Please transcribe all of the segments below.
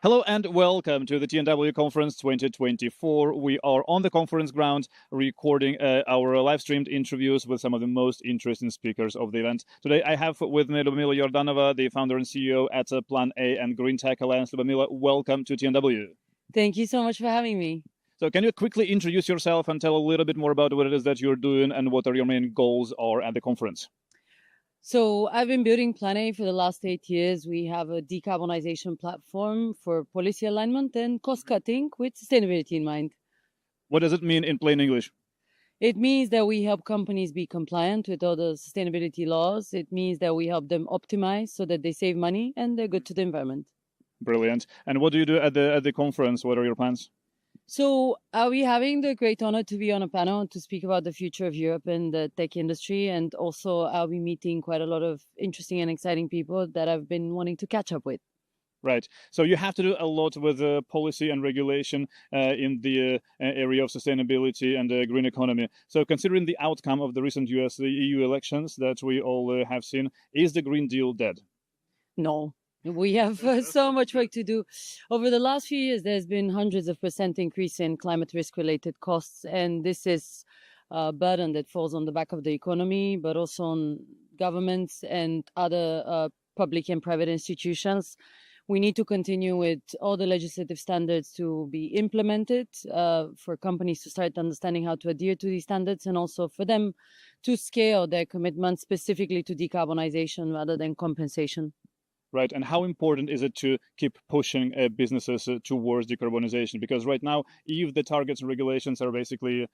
Hello and welcome to the TNW Conference 2024. We are on the conference ground recording our live-streamed interviews with some of the most interesting speakers of the event. Today I have with me Lubomila Jordanova, the founder and CEO at Plan A and Greentech Alliance. Lubomila, welcome to TNW. Thank you so much for having me. So can you quickly introduce yourself and tell a little bit more about what it is that you're doing and what are your main goals are at the conference? So I've been building Plan A for the last 8 years. We have a decarbonisation platform for policy alignment and cost cutting with sustainability in mind. What does it mean in plain English? It means that we help companies be compliant with all the sustainability laws. It means that we help them optimize so that they save money and they're good to the environment. Brilliant. And what do you do at the conference? What are your plans? So we're having the great honor to be on a panel to speak about the future of Europe and the tech industry. And also I'll be meeting quite a lot of interesting and exciting people that I've been wanting to catch up with. Right. So you have to do a lot with policy and regulation in the area of sustainability and green economy. So considering the outcome of the recent EU elections that we all have seen, is the Green Deal dead? No. We have so much work to do. Over the last few years, there's been hundreds of % increase in climate risk-related costs, and this is a burden that falls on the back of the economy, but also on governments and other public and private institutions. We need to continue with all the legislative standards to be implemented for companies to start understanding how to adhere to these standards, and also for them to scale their commitments specifically to decarbonization rather than compensation. Right. And how important is it to keep pushing businesses towards decarbonization? Because right now, if the targets and regulations are basically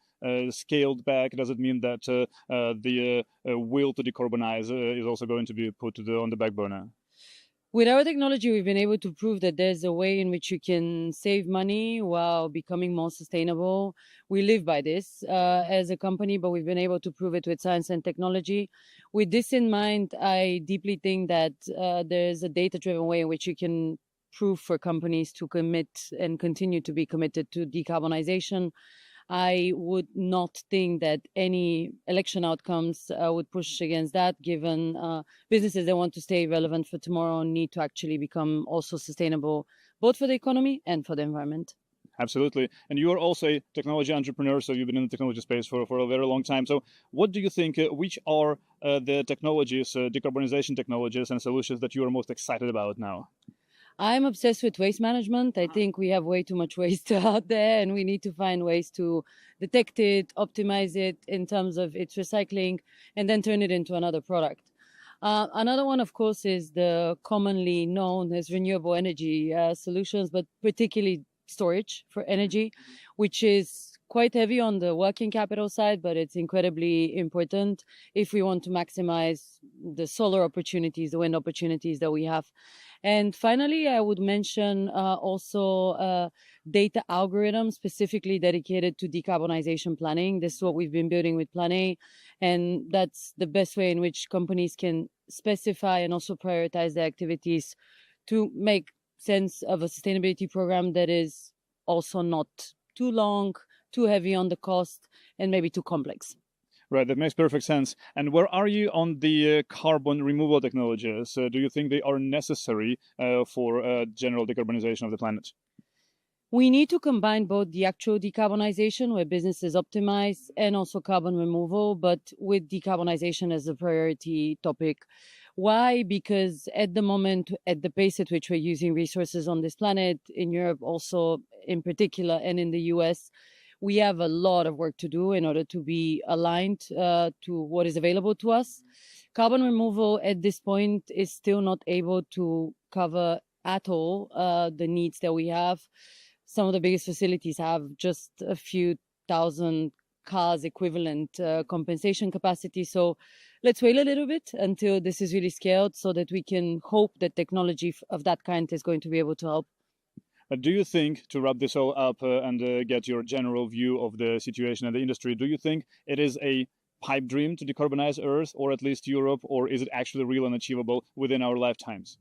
scaled back, does it mean that the will to decarbonize is also going to be put on the back burner? With our technology, we've been able to prove that there's a way in which you can save money while becoming more sustainable. We live by this as a company, but we've been able to prove it with science and technology. With this in mind, I deeply think that there's a data-driven way in which you can prove for companies to commit and continue to be committed to decarbonization. I would not think that any election outcomes would push against that, given businesses that want to stay relevant for tomorrow need to actually become also sustainable, both for the economy and for the environment. Absolutely. And you are also a technology entrepreneur, so you've been in the technology space for a very long time. So what do you think, which are the technologies, decarbonization technologies and solutions that you are most excited about now? I'm obsessed with waste management. I think we have way too much waste out there, and we need to find ways to detect it, optimize it in terms of its recycling, and then turn it into another product. Another one, of course, is the commonly known as renewable energy solutions, but particularly storage for energy, which is quite heavy on the working capital side, but it's incredibly important if we want to maximize the solar opportunities, the wind opportunities that we have. And finally, I would mention also data algorithms specifically dedicated to decarbonization planning. This is what we've been building with Plan A, and that's the best way in which companies can specify and also prioritize their activities to make sense of a sustainability program that is also not too long, too heavy on the cost, and maybe too complex. Right, that makes perfect sense. And where are you on the carbon removal technologies? Do you think they are necessary for general decarbonization of the planet? We need to combine both the actual decarbonization, where businesses optimize, and also carbon removal, but with decarbonization as a priority topic. Why? Because at the moment, at the pace at which we're using resources on this planet, in Europe also in particular, and in the US, we have a lot of work to do in order to be aligned to what is available to us. Carbon removal at this point is still not able to cover at all the needs that we have. Some of the biggest facilities have just a few thousand cars equivalent compensation capacity. So let's wait a little bit until this is really scaled so that we can hope that technology of that kind is going to be able to help. Do you think, to wrap this all up and get your general view of the situation in the industry, do you think it is a pipe dream to decarbonize Earth, or at least Europe, or is it actually real and achievable within our lifetimes?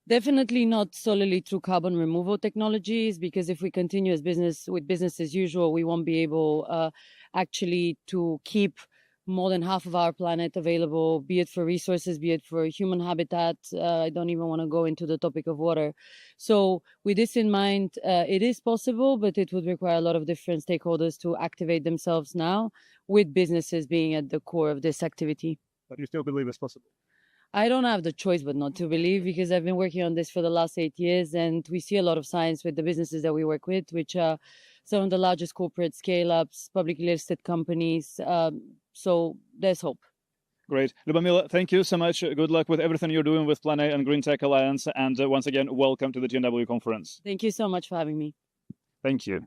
Definitely not solely through carbon removal technologies, because if we continue as business as usual, we won't be able actually to keep more than half of our planet available, be it for resources, be it for human habitat. I don't even want to go into the topic of water. So with this in mind, it is possible, but it would require a lot of different stakeholders to activate themselves now, with businesses being at the core of this activity. But you still believe it's possible? I don't have the choice but not to believe, because I've been working on this for the last 8 years, and we see a lot of signs with the businesses that we work with, which are some of the largest corporate scale-ups, publicly listed companies. So there's hope. Great. Lubomila, thank you so much. Good luck with everything you're doing with Planet and Greentech Alliance. And once again, welcome to the TNW Conference. Thank you so much for having me. Thank you.